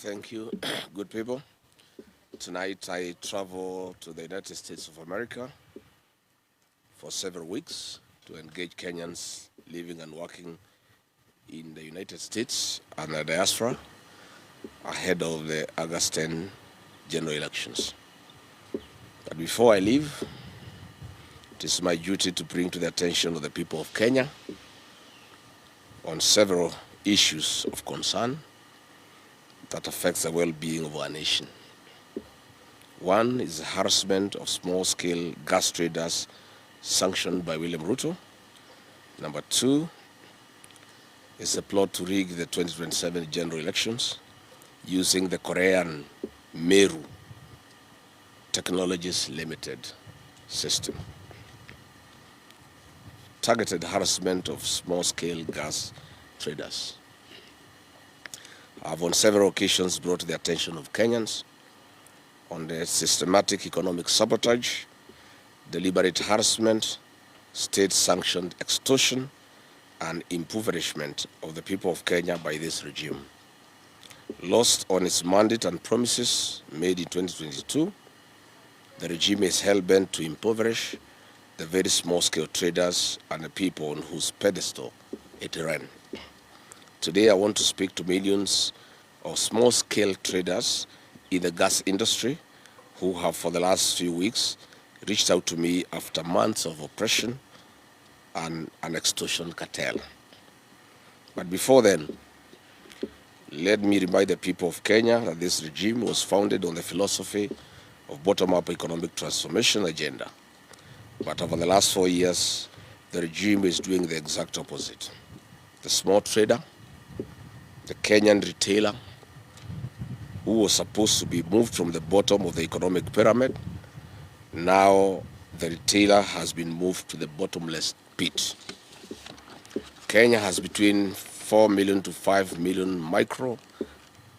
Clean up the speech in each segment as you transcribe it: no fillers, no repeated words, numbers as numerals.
Thank you, good people. Tonight I travel to the United States of America for several weeks to engage Kenyans living and working in the United States and the diaspora ahead of the August 10 general elections. But before I leave, it is my duty to bring to the attention of the people of Kenya on several issues of concern that affects the well-being of our nation. One is the harassment of small-scale gas traders sanctioned by William Ruto. Number two is a plot to rig the 2027 general elections using the Korean Meru Technologies Limited system. Targeted harassment of small-scale gas traders. I've on several occasions brought to the attention of Kenyans on the systematic economic sabotage, deliberate harassment, state-sanctioned extortion, and impoverishment of the people of Kenya by this regime. Lost on its mandate and promises made in 2022, the regime is hell-bent to impoverish the very small-scale traders and the people on whose pedestal it ran. Today, I want to speak to millions of small-scale traders in the gas industry who have, for the last few weeks, reached out to me after months of oppression and an extortion cartel. But before then, let me remind the people of Kenya that this regime was founded on the philosophy of bottom-up economic transformation agenda. But over the last 4 years, the regime is doing the exact opposite. The small trader, the Kenyan retailer, who was supposed to be moved from the bottom of the economic pyramid, now the retailer has been moved to the bottomless pit. Kenya has between 4 million to 5 million micro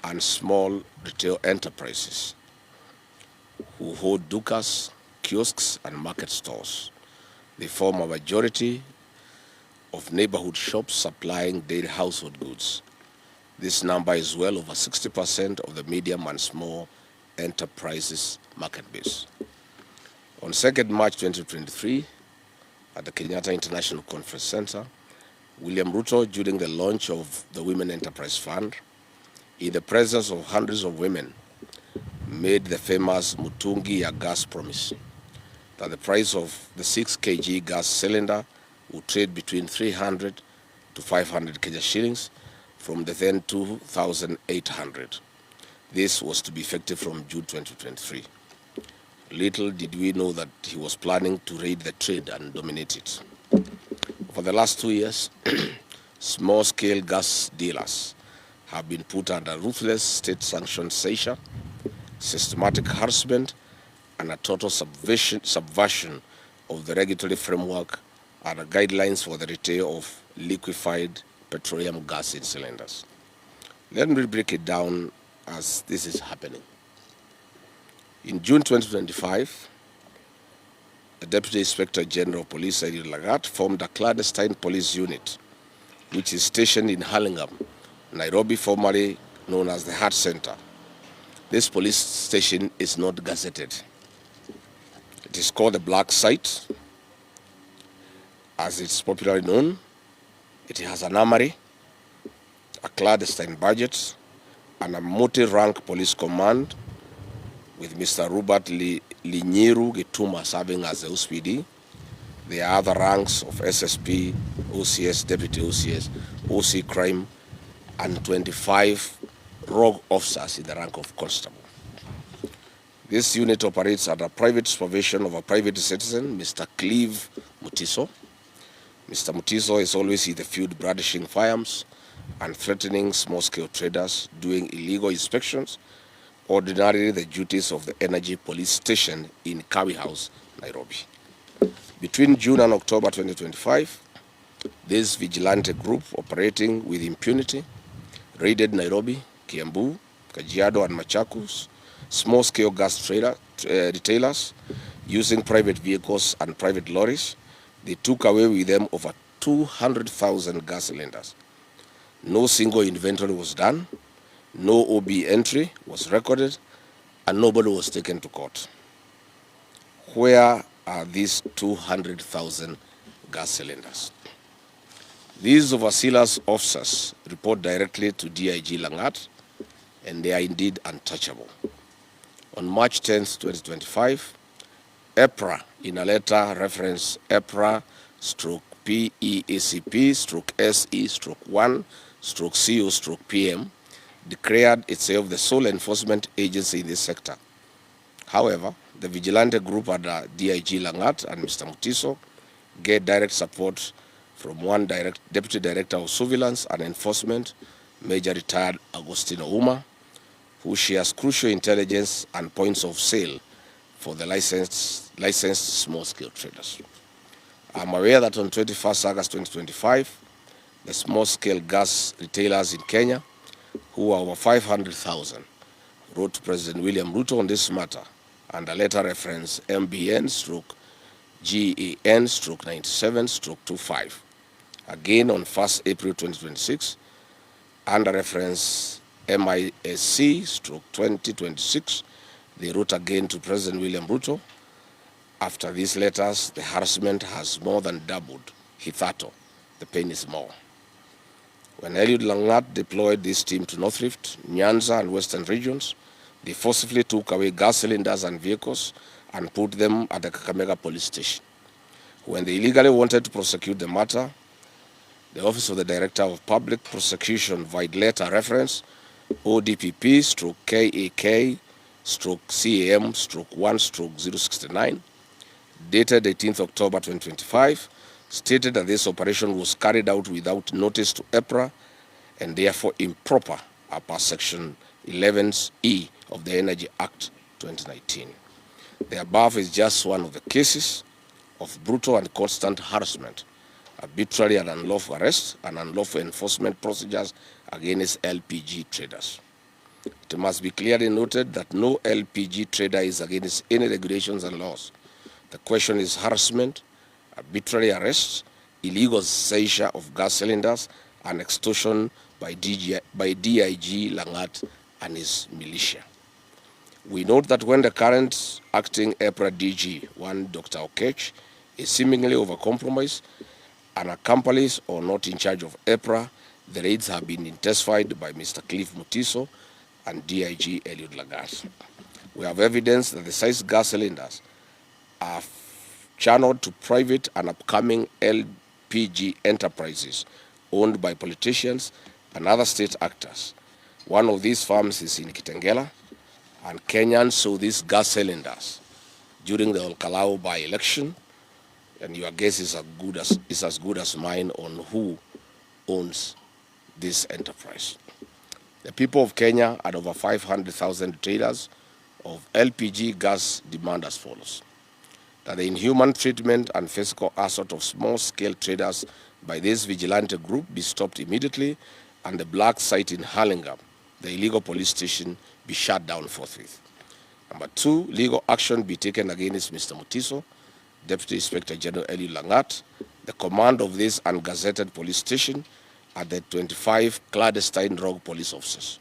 and small retail enterprises who hold dukas, kiosks, and market stores. They form a majority of neighborhood shops supplying daily household goods. This number is well over 60% of the medium and small enterprises market base. On 2nd March 2023, at the Kenyatta International Conference Center, William Ruto, during the launch of the Women Enterprise Fund, in the presence of hundreds of women, made the famous Mutungi ya gas promise that the price of the 6 kg gas cylinder would trade between 300 to 500 Kenya shillings from the then 2,800. This was to be effective from June 2023. Little did we know that he was planning to raid the trade and dominate it. For the last 2 years, small-scale gas dealers have been put under ruthless state-sanctioned seizure, systematic harassment, and a total subversion of the regulatory framework and the guidelines for the retail of liquefied petroleum gas in cylinders. Let me break it down as this is happening. In June 2025, the Deputy Inspector General of Police, Electoral Lagat, formed a clandestine police unit, which is stationed in Hurlingham, Nairobi, formerly known as the Heart Center. This police station is not gazetted. It is called the Black Site, as it's popularly known. It has an armory, a clandestine budget, and a multi-rank police command with Mr. Robert Linyiru Gituma serving as the OSPD. There are other ranks of SSP, OCS, Deputy OCS, OC Crime, and 25 rogue officers in the rank of constable. This unit operates under private supervision of a private citizen, Mr. Cleve Mutiso. Mr. Mutiso is always in the field brandishing firearms and threatening small-scale traders, doing illegal inspections, ordinarily the duties of the Energy Police Station in Kawi House, Nairobi. Between June and October 2025, this vigilante group operating with impunity raided Nairobi, Kiambu, Kajiado, and Machakos small-scale gas retailers using private vehicles and private lorries. They took away with them over 200,000 gas cylinders. No single inventory was done. No OB entry was recorded, and nobody was taken to court. Where are these 200,000 gas cylinders? These overseas officers report directly to DIG Langat, and they are indeed untouchable. On March 10, 2025, EPRA, in a letter reference EPRA/PEACP/SE/1/CO/PM, declared itself the sole enforcement agency in this sector. However, the vigilante group under DIG Langat and Mr. Mutiso get direct support from one Deputy Director of Surveillance and Enforcement, Major Retired Agostino Uma, who shares crucial intelligence and points of sale for the licensed small-scale traders. I'm aware that on 21st August 2025, the small-scale gas retailers in Kenya, who are over 500,000, wrote to President William Ruto on this matter, and a letter reference MBN/GAN/97/25. Again on 1st April 2026, under reference MISC/2026, they wrote again to President William Ruto. After these letters, the harassment has more than doubled. Hithato, the pain is more. When Eliud Langat deployed this team to North Rift, Nyanza, and Western regions, they forcibly took away gas cylinders and vehicles and put them at the Kakamega police station. When they illegally wanted to prosecute the matter, the Office of the Director of Public Prosecution via letter reference ODPP/KAK/CAM/1/069, dated 18th October 2025, stated that this operation was carried out without notice to EPRA and therefore improper per Section 11E of the Energy Act 2019. The above is just one of the cases of brutal and constant harassment, arbitrary and unlawful arrest, and unlawful enforcement procedures against LPG traders. It must be clearly noted that no LPG trader is against any regulations and laws. The question is harassment, arbitrary arrests, illegal seizure of gas cylinders, and extortion by DIG Langat and his militia. We note that when the current acting EPRA DG, one Dr. Okech, is seemingly overcompromised and accomplice or not in charge of EPRA, the raids have been intensified by Mr. Cliff Mutiso and DIG Eliud Lagat. We have evidence that the seized gas cylinders are channeled to private and upcoming LPG enterprises owned by politicians and other state actors. One of these farms is in Kitengela, and Kenyans saw these gas cylinders during the Olkalau by-election, and your guess is as good as mine on who owns this enterprise. The people of Kenya had over 500,000 traders of LPG gas demand as follows: that the inhuman treatment and physical assault of small-scale traders by this vigilante group be stopped immediately, and the black site in Hurlingham, the illegal police station, be shut down forthwith. Number 2, legal action be taken against Mr. Mutiso, Deputy Inspector General Eliud Langat, the command of this ungazetted police station, and the 25 clandestine rogue police officers.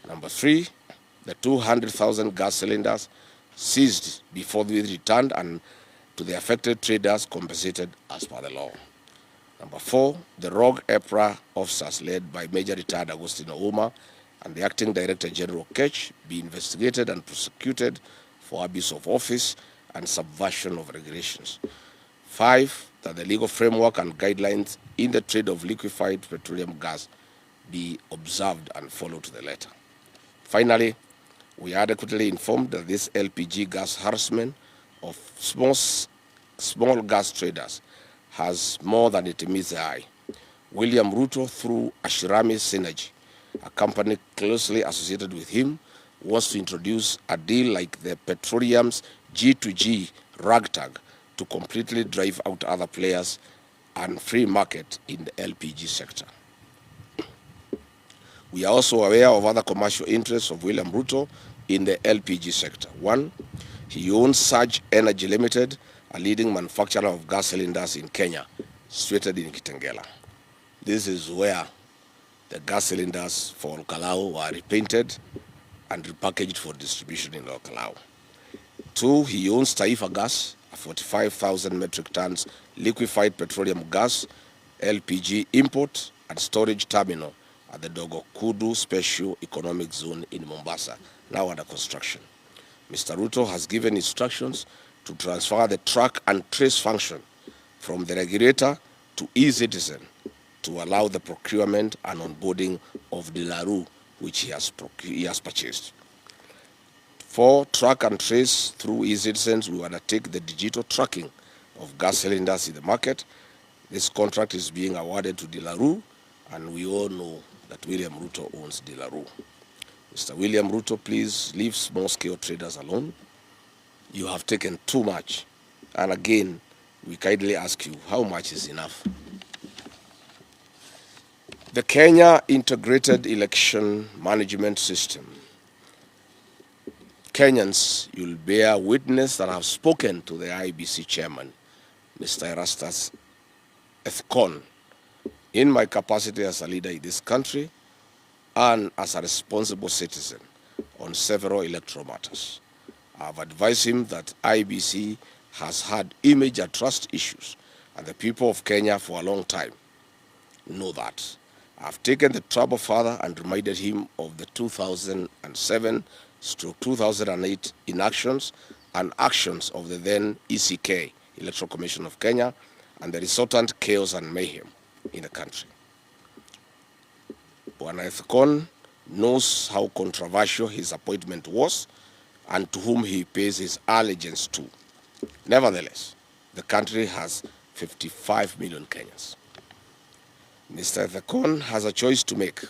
Number 3, the 200,000 gas cylinders seized before they returned and to the affected traders compensated as per the law. Number 4, the rogue EPRA officers led by Major Retired Agostino Uma and the Acting Director General Kech be investigated and prosecuted for abuse of office and subversion of regulations. 5, that the legal framework and guidelines in the trade of liquefied petroleum gas be observed and followed to the letter. Finally, we are adequately informed that this LPG gas harassment of small gas traders has more than it meets the eye. William Ruto, through Ashirami Synergy, a company closely associated with him, wants to introduce a deal like the petroleum's G2G ragtag to completely drive out other players and free market in the LPG sector. We are also aware of other commercial interests of William Ruto in the LPG sector. 1, he owns Surge Energy Limited, a leading manufacturer of gas cylinders in Kenya, situated in Kitengela. This is where The gas cylinders for Olkalau were repainted and repackaged for distribution in Olkalau. 2, he owns Taifa Gas, a 45,000 metric tons liquefied petroleum gas, LPG import and storage terminal at the Dogo Kudu Special Economic Zone in Mombasa, now under construction. Mr. Ruto has given instructions to transfer the track and trace function from the regulator to eCitizen to allow the procurement and onboarding of the LARU, which he has purchased. 4, track and trace through eCitizens will undertake the digital tracking of gas cylinders in the market. This contract is being awarded to De La Rue, and we all know that William Ruto owns De La Rue. Mr. William Ruto, please leave small-scale traders alone. You have taken too much. And again, we kindly ask you, how much is enough? The Kenya Integrated Election Management System. Kenyans, you'll bear witness that I have spoken to the IEBC chairman, Mr. Erastus Ethkon, in my capacity as a leader in this country and as a responsible citizen on several electoral matters. I have advised him that IEBC has had image and trust issues, and the people of Kenya for a long time know that. I have taken the trouble further and reminded him of the 2007/2008 inactions and actions of the then ECK, Electoral Commission of Kenya, and the resultant chaos and mayhem in the country. Bwana Ethkon knows how controversial his appointment was and to whom he pays his allegiance to. Nevertheless, the country has 55 million Kenyans. Mr. Ethkon has a choice to make: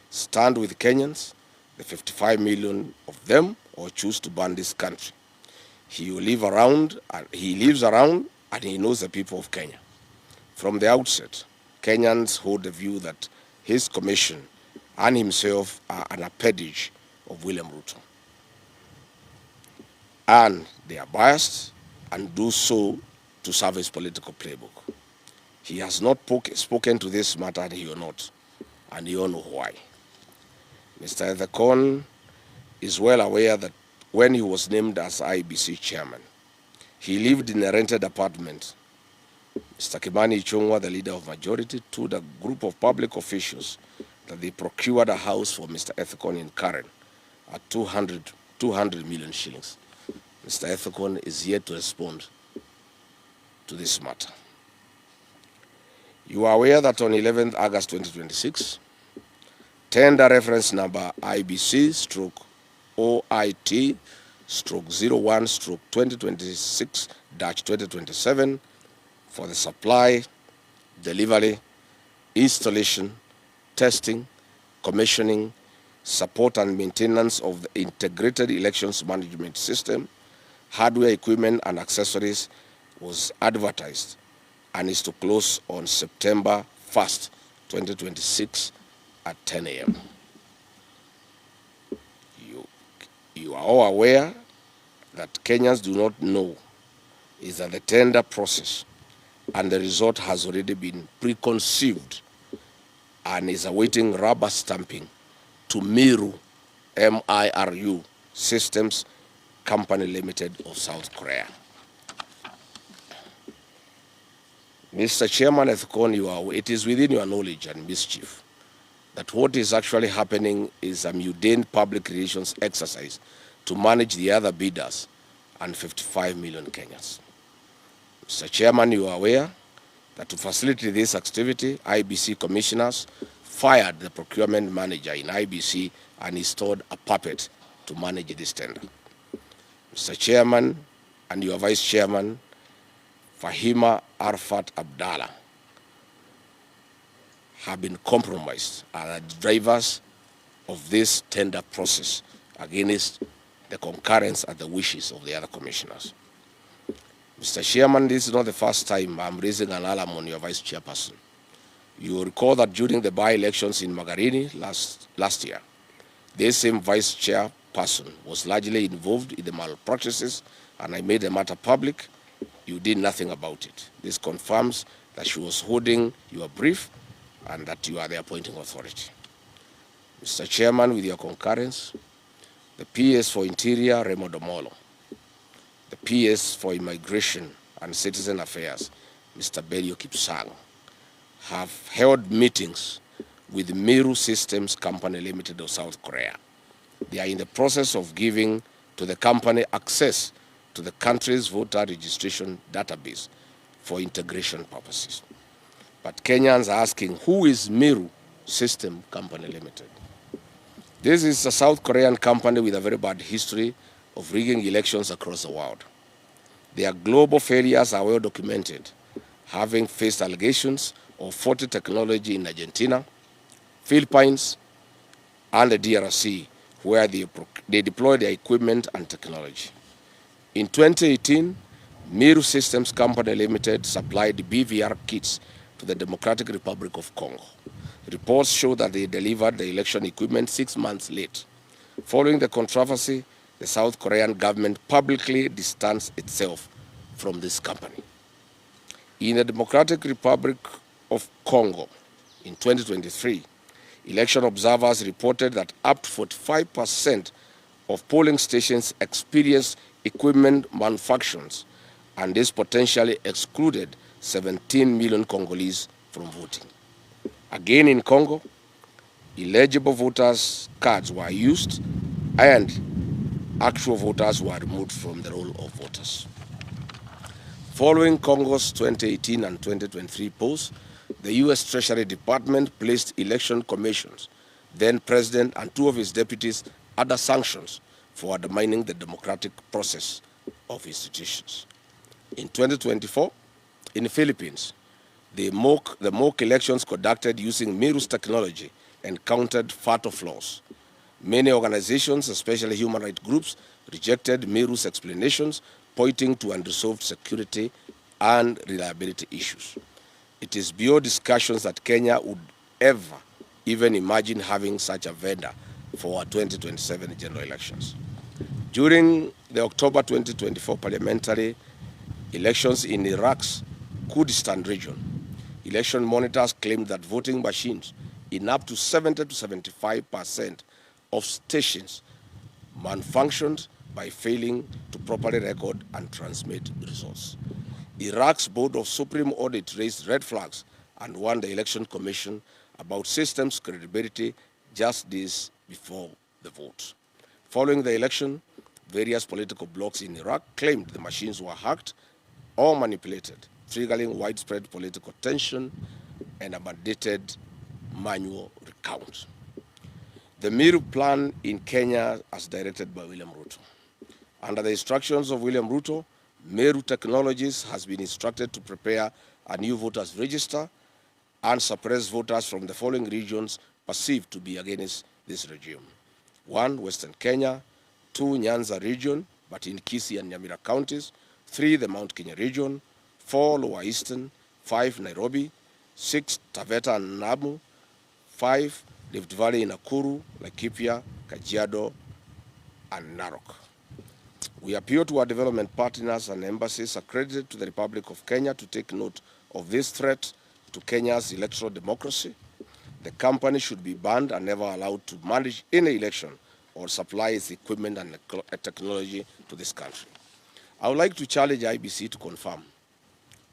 stand with Kenyans, the 55 million of them, or choose to burn this country. He lives around and he knows the people of Kenya. From the outset, Kenyans hold the view that his commission and himself are an appendage of William Ruto. And they are biased and do so to serve his political playbook. He has not spoken to this matter, and he will not, and you all know why. Mr. Ethkon is well aware that when he was named as IEBC chairman, he lived in a rented apartment. Mr. Kimani Ichung'wah, the leader of majority, told a group of public officials that they procured a house for Mr. Ethkon in Karen at 200 million shillings. Mr. Ethkon is yet to respond to this matter. You are aware that on 11th August 2026, tender reference number IBC/OIT/01/2026-2027 for the supply, delivery, installation, testing, commissioning, support and maintenance of the Integrated Elections Management System, hardware, equipment and accessories was advertised and is to close on September 1st, 2026 at 10 a.m. You are all aware that Kenyans do not know is that the tender process and the result has already been preconceived and is awaiting rubber stamping to Miru, M-I-R-U, Systems Company Limited of South Korea. Mr. Chairman Ethkon, it is within your knowledge and mischief that what is actually happening is a mundane public relations exercise to manage the other bidders and 55 million Kenyans. Mr. Chairman, you are aware that to facilitate this activity, IEBC commissioners fired the procurement manager in IEBC and installed a puppet to manage this tender. Mr. Chairman and your Vice Chairman, Fahima Arfat Abdallah, have been compromised as the drivers of this tender process against the concurrence and the wishes of the other commissioners. Mr. Chairman, this is not the first time I'm raising an alarm on your Vice Chairperson. You will recall that during the by-elections in Magarini last year, this same Vice Chairperson was largely involved in the malpractices, and I made the matter public. You did nothing about it. This confirms that she was holding your brief and that you are the appointing authority. Mr. Chairman, with your concurrence, the PS for Interior, Remo Domolo, the PS for Immigration and Citizen Affairs, Mr. Belio Kipsang, have held meetings with Meru Systems Company Limited of South Korea. They are in the process of giving to the company access to the country's voter registration database for integration purposes. But Kenyans are asking, who is Meru System Company Limited? This is a South Korean company with a very bad history of rigging elections across the world. Their global failures are well documented, having faced allegations of faulty technology in Argentina, Philippines, and the DRC, where they deployed their equipment and technology. In 2018, Meru Systems Company Limited supplied BVR kits to the Democratic Republic of Congo. Reports show that they delivered the election equipment 6 months late. Following the controversy, the South Korean government publicly distanced itself from this company. In the Democratic Republic of Congo, in 2023, election observers reported that up to 45% of polling stations experienced equipment malfunctions, and this potentially excluded 17 million Congolese from voting. Again in Congo, illegible voters' cards were used and actual voters were removed from the roll of voters. Following Congo's 2018 and 2023 polls, the U.S. Treasury Department placed election commissions, then President and 2 of his deputies under sanctions for undermining the democratic process of institutions. In 2024, in the Philippines, the mock elections conducted using Meru's technology encountered fatal flaws. Many organizations, especially human rights groups, rejected Meru's explanations, pointing to unresolved security and reliability issues. It is beyond discussions that Kenya would ever even imagine having such a vendor for our 2027 general elections. During the October 2024 parliamentary elections in Iraq's Kurdistan region, election monitors claimed that voting machines in up to 70 to 75% of stations malfunctioned by failing to properly record and transmit results. Iraq's Board of Supreme Audit raised red flags and warned the Election Commission about systems' credibility just days before the vote. Following the election, various political blocs in Iraq claimed the machines were hacked or manipulated, triggering widespread political tension and a mandated manual recount. The Meru plan in Kenya, as directed by William Ruto. Under the instructions of William Ruto, Meru Technologies has been instructed to prepare a new voters register and suppress voters from the following regions perceived to be against this regime. 1, Western Kenya; 2, Nyanza region, but in Kisii and Nyamira counties; 3, the Mount Kenya region; 4, Lower Eastern; 5, Nairobi; 6, Taveta and Namu; 5, Rift Valley in Nakuru, Laikipia, Kajiado, and Narok. We appeal to our development partners and embassies accredited to the Republic of Kenya to take note of this threat to Kenya's electoral democracy. The company should be banned and never allowed to manage any election or supply its equipment and technology to this country. I would like to challenge IEBC to confirm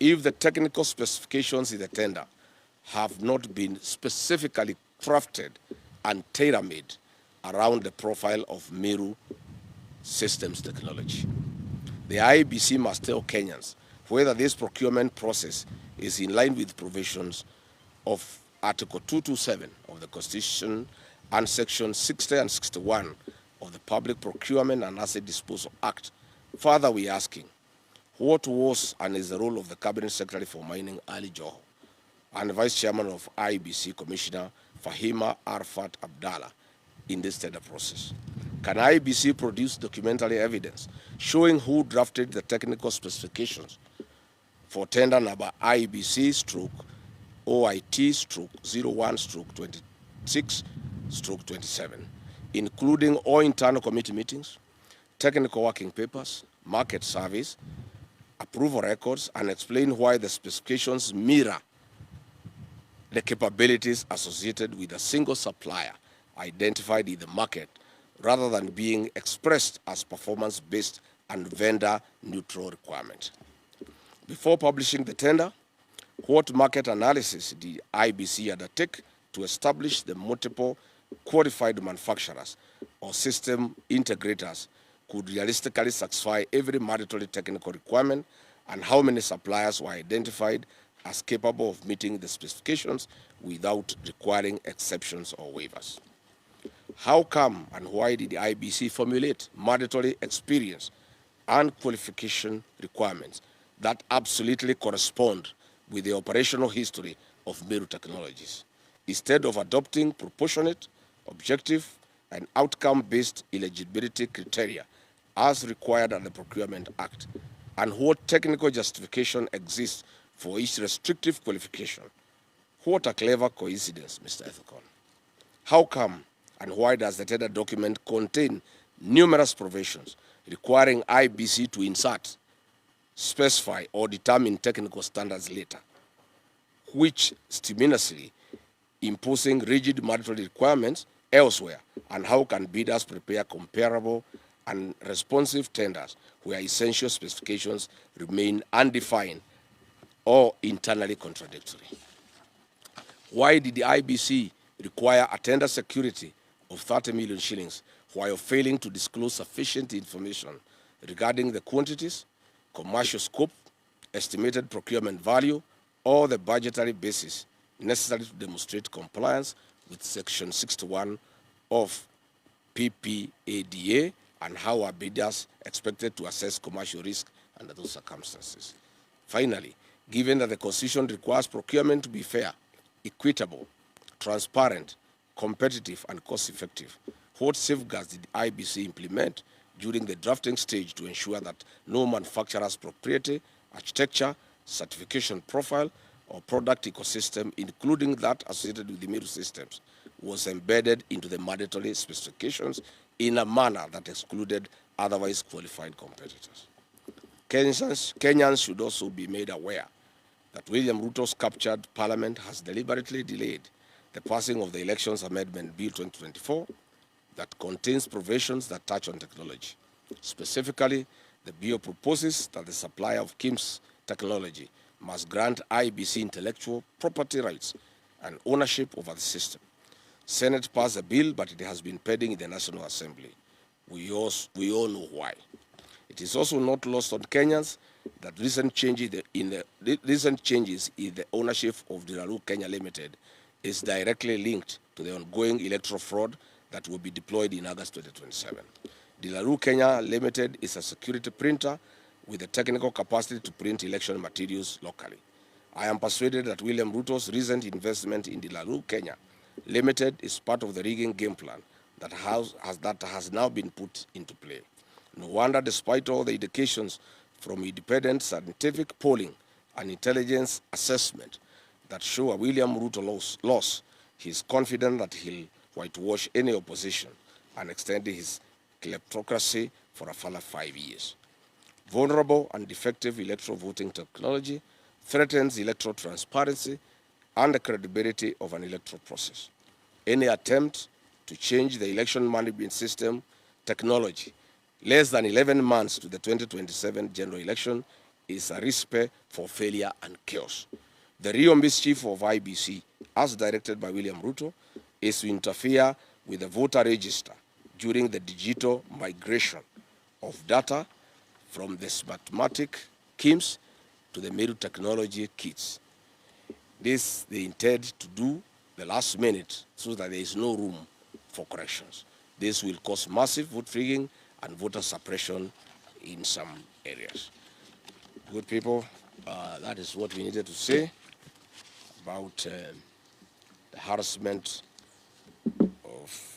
if the technical specifications in the tender have not been specifically crafted and tailor-made around the profile of Meru Systems technology. The IEBC must tell Kenyans whether this procurement process is in line with provisions of Article 227 of the Constitution and Section 60 and 61 of the Public Procurement and Asset Disposal Act. Further, we are asking, what was and is the role of the Cabinet Secretary for Mining, Ali Joho, and Vice Chairman of IEBC Commissioner Fahima Arfat Abdallah in this tender process? Can IEBC produce documentary evidence showing who drafted the technical specifications for tender number IEBC/OIT/01/26/27, including all internal committee meetings, technical working papers, market surveys, approval records, and explain why the specifications mirror the capabilities associated with a single supplier identified in the market rather than being expressed as performance-based and vendor-neutral requirements. Before publishing the tender, what market analysis did IEBC undertake to establish the multiple qualified manufacturers or system integrators could realistically satisfy every mandatory technical requirement, and how many suppliers were identified as capable of meeting the specifications without requiring exceptions or waivers? How come and why did the IEBC formulate mandatory experience and qualification requirements that absolutely correspond with the operational history of Meru Technologies, instead of adopting proportionate, objective, and outcome-based eligibility criteria as required under the Procurement Act? And what technical justification exists for each restrictive qualification? What a clever coincidence, Mr. Ethicon. How come and why does the tender document contain numerous provisions requiring IEBC to insert, specify, or determine technical standards later, which stimulously imposing rigid mandatory requirements elsewhere? And how can bidders prepare comparable and responsive tenders where essential specifications remain undefined or internally contradictory? Why did the IEBC require a tender security of 30 million shillings while failing to disclose sufficient information regarding the quantities, commercial scope, estimated procurement value, or the budgetary basis necessary to demonstrate compliance with Section 61 of PPADA, and how are bidders expected to assess commercial risk under those circumstances? Finally, given that the Constitution requires procurement to be fair, equitable, transparent, competitive, and cost-effective, what safeguards did IEBC implement during the drafting stage to ensure that no manufacturer's proprietary, architecture, certification profile, or product ecosystem, including that associated with the Meru systems, was embedded into the mandatory specifications in a manner that excluded otherwise qualified competitors? Kenyans should also be made aware that William Ruto's captured parliament has deliberately delayed the passing of the Elections Amendment Bill 2024 that contains provisions that touch on technology. Specifically, the bill proposes that the supplier of KIMS technology must grant IEBC intellectual property rights and ownership over the system. Senate passed the bill, but it has been pending in the National Assembly. We all know why. It is also not lost on Kenyans that recent changes in the ownership of Delaru Kenya Limited is directly linked to the ongoing electoral fraud that will be deployed in August 2027. Delaru Kenya Limited is a security printer with the technical capacity to print election materials locally. I am persuaded that William Ruto's recent investment in Delaru Kenya Limited is part of the rigging game plan that has now been put into play. No wonder, despite all the indications from independent scientific polling and intelligence assessment that show a William Ruto loss, he is confident that he'll whitewash any opposition and extend his kleptocracy for a further 5 years. Vulnerable and defective electoral voting technology threatens electoral transparency and the credibility of an electoral process. Any attempt to change the election management system technology less than 11 months to the 2027 general election is a recipe for failure and chaos. The real mischief of IEBC, as directed by William Ruto, is to interfere with the voter register during the digital migration of data from the Smartmatic KIMS to the Meru technology kits. This they intend to do the last minute so that there is no room for corrections. This will cause massive vote rigging and voter suppression in some areas. Good people, that is what we needed to say about the harassment of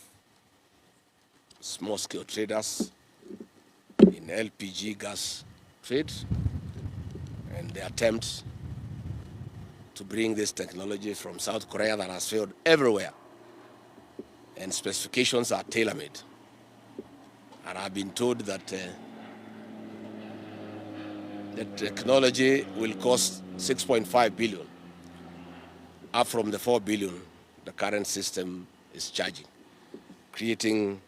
small-scale traders in LPG gas trade and the attempt to bring this technology from South Korea that has failed everywhere, and specifications are tailor-made. And I've been told that the technology will cost 6.5 billion. up from the 4 billion the current system is charging, creating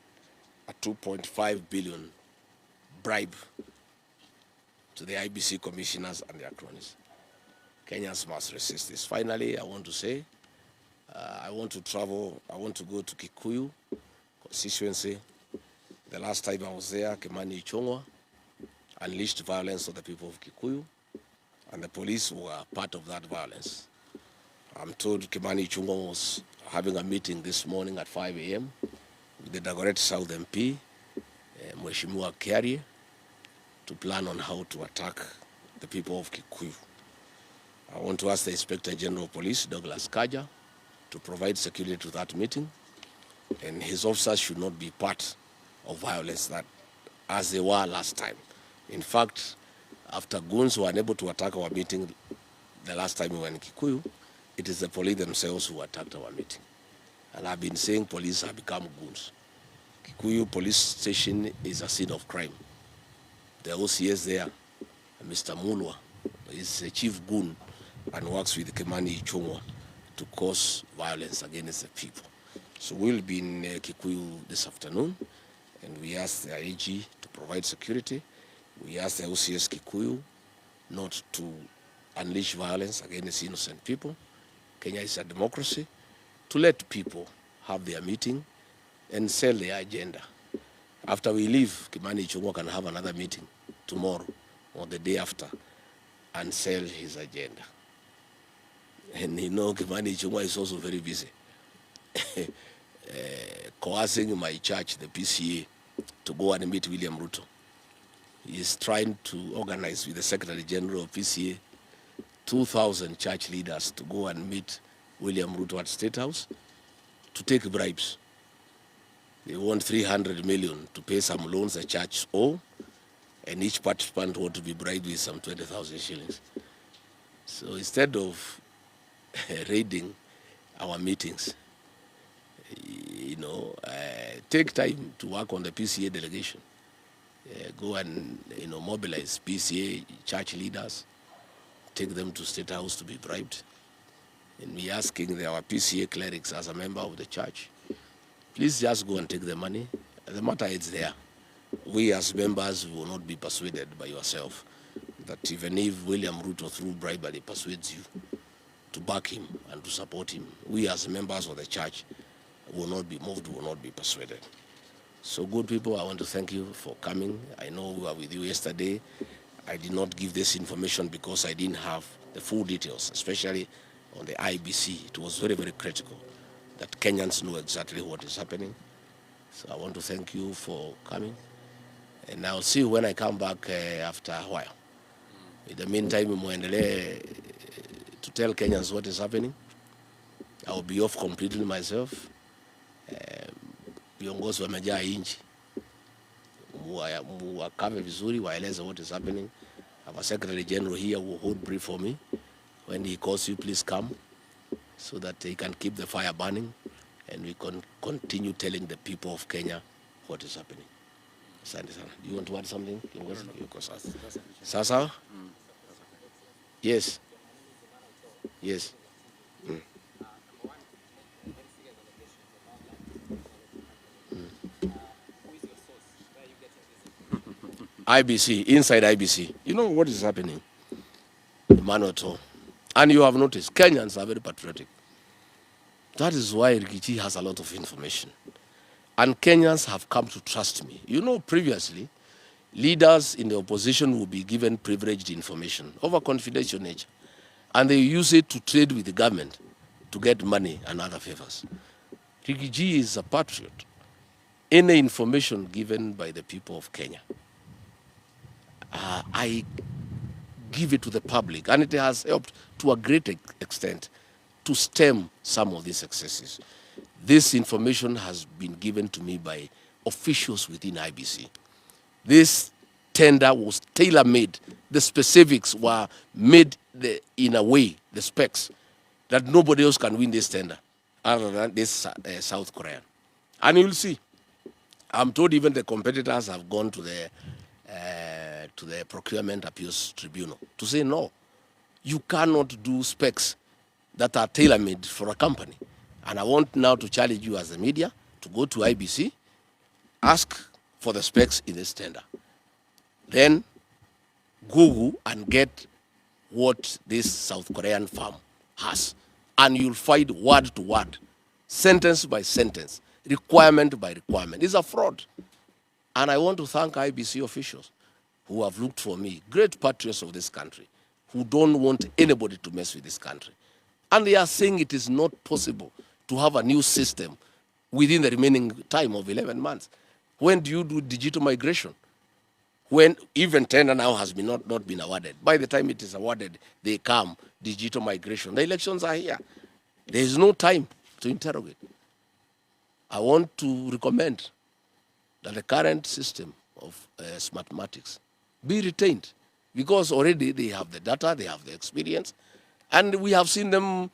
a 2.5 billion bribe to the IEBC commissioners and their cronies. Kenyans must resist this. Finally, I want to say, I want to go to Kikuyu constituency. The last time I was there, Kimani Ichung'wah unleashed violence on the people of Kikuyu, and the police were part of that violence. I'm told Kimani Ichung'wah was having a meeting this morning at 5 a.m. with the Dagoretti South MP, Mheshimiwa Kiarie, to plan on how to attack the people of Kikuyu. I want to ask the Inspector General of Police, Douglas Kaja, to provide security to that meeting, and his officers should not be part of violence that, as they were last time. In fact, after goons were unable to attack our meeting the last time we were in Kikuyu, it is the police themselves who attacked our meeting. And I've been saying police have become goons. Kikuyu police station is a scene of crime. The OCS there, Mr. Mulwa, is a chief goon and works with Kimani Ichung'wah to cause violence against the people. So we'll be in Kikuyu this afternoon, and we ask the AG to provide security. We ask the OCS Kikuyu not to unleash violence against innocent people. Kenya is a democracy. To let people have their meeting and sell their agenda. After we leave, Kimani Ichung'wah can have another meeting tomorrow or the day after and sell his agenda. And you know, Kimani Ichung'wah is also very busy. Coercing my church, the PCA, to go and meet William Ruto. He is trying to organize with the Secretary General of PCA 2,000 church leaders to go and meet William Ruto at State House to take bribes. They want 300 million to pay some loans the church owe, and each participant want to be bribed with some 20,000 shillings. So instead of raiding our meetings, you know, take time to work on the PCA delegation. Go and, you know, mobilize PCA church leaders, take them to State House to be bribed. And we asking our PCA clerics as a member of the church, please just go and take the money. The matter is there. We as members will not be persuaded by yourself that even if William Ruto through bribery persuades you to back him and to support him, we as members of the church will not be moved, will not be persuaded. So good people, I want to thank you for coming. I know we were with you yesterday. I did not give this information because I didn't have the full details, especially on the IEBC. It was very, very critical that Kenyans know exactly what is happening. So I want to thank you for coming. And I'll see you when I come back after a while. In the meantime, to tell Kenyans what is happening. I will be off completely myself. Viongozi wamejaa inchi, wakave vizuri, waeleze what is happening. Our Secretary General here will hold brief for me. When he calls you, please come, so that he can keep the fire burning and we can continue telling the people of Kenya what is happening. Asante sana. Do you want to add something? Sasa? Yes. Yes. IBC, inside IBC. You know what is happening? Manoto. And you have noticed, Kenyans are very patriotic. That is why Rigathi has a lot of information. And Kenyans have come to trust me. You know, previously, leaders in the opposition will be given privileged information of a confidential nature. And they use it to trade with the government to get money and other favors. Rigathi is a patriot. Any information given by the people of Kenya, I give it to the public, and it has helped to a great extent to stem some of these excesses. This information has been given to me by officials within IEBC. This tender was tailor-made. The specifics were made in a way, the specs, that nobody else can win this tender other than this South Korean. And you'll see, I'm told even the competitors have gone to the Procurement Appeals Tribunal to say, no, you cannot do specs that are tailor-made for a company. And I want now to challenge you as the media to go to IEBC, ask for the specs in this tender. Then Google and get what this South Korean firm has. And you'll find word to word, sentence by sentence, requirement by requirement. It's a fraud. And I want to thank IEBC officials who have looked for me, great patriots of this country, who don't want anybody to mess with this country. And they are saying it is not possible to have a new system within the remaining time of 11 months. When do you do digital migration? When even tender now has been not been awarded. By the time it is awarded, they come, digital migration. The elections are here. There is no time to interrogate. I want to recommend that the current system of mathematics be retained, because already they have the data, they have the experience, and we have seen them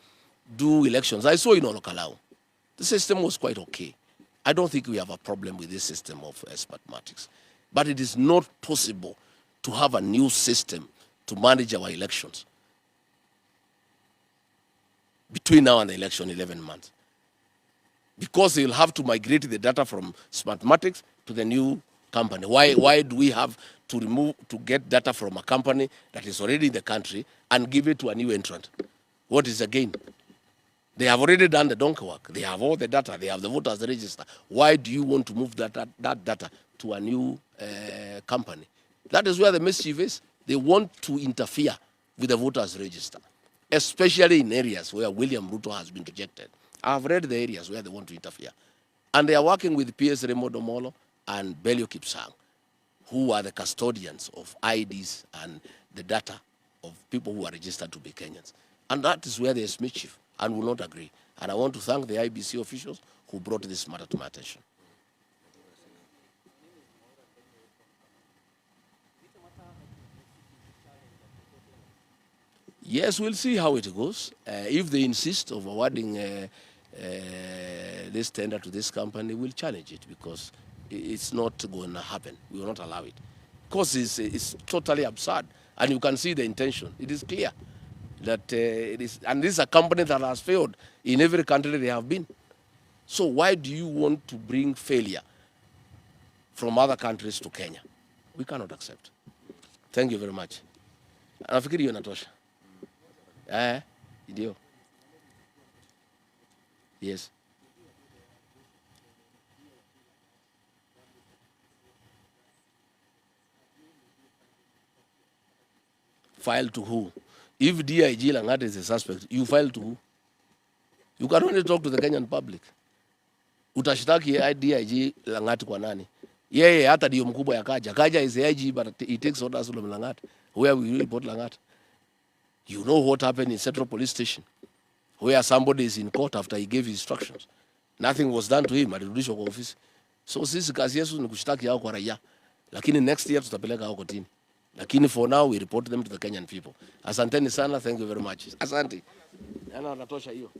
do elections. I saw in Olokalau, the system was quite okay. I don't think we have a problem with this system of mathematics. But it is not possible to have a new system to manage our elections between now and the election, 11 months. Because they'll have to migrate the data from Smartmatics to the new company. Why do we have to get data from a company that is already in the country and give it to a new entrant? What is the gain? They have already done the donkey work. They have all the data. They have the voters register. Why do you want to move that data to a new company? That is where the mischief is. They want to interfere with the voters register, especially in areas where William Ruto has been rejected. I've read the areas where they want to interfere. And they are working with PS Remo Domolo and Belio Kipsang, who are the custodians of IDs and the data of people who are registered to be Kenyans. And that is where there is mischief, and will not agree. And I want to thank the IEBC officials who brought this matter to my attention. Yes, we'll see how it goes. If they insist of awarding this tender to this company, we'll challenge it, because it's not going to happen. We will not allow it. Because it's totally absurd. And you can see the intention. It is clear that it is, and this is a company that has failed in every country they have been. So why do you want to bring failure from other countries to Kenya? We cannot accept. Thank you very much. Nafikiri hiyo inatosha. Ndio. Yes. File to who? If DIG Lang'at is a suspect, you file to who? You can only talk to the Kenyan public. Utashitaki DIG Lang'at kwa nani? Yeye hata ndio mkubwa ya Kaja. Kaja is the IG, but he takes orders from Lang'at. Where will you report Lang'at? You know what happened in Central Police Station, where somebody is in court after he gave instructions. Nothing was done to him, alirudishwa kwa ofisi. So sisi kazi yetu ni kushtaki hao kwa raia. Lakini next year tutapeleka hao kotini. Lakini for now we report them to the Kenyan people. Asanteni sana, thank you very much. Asante. Natosha hiyo.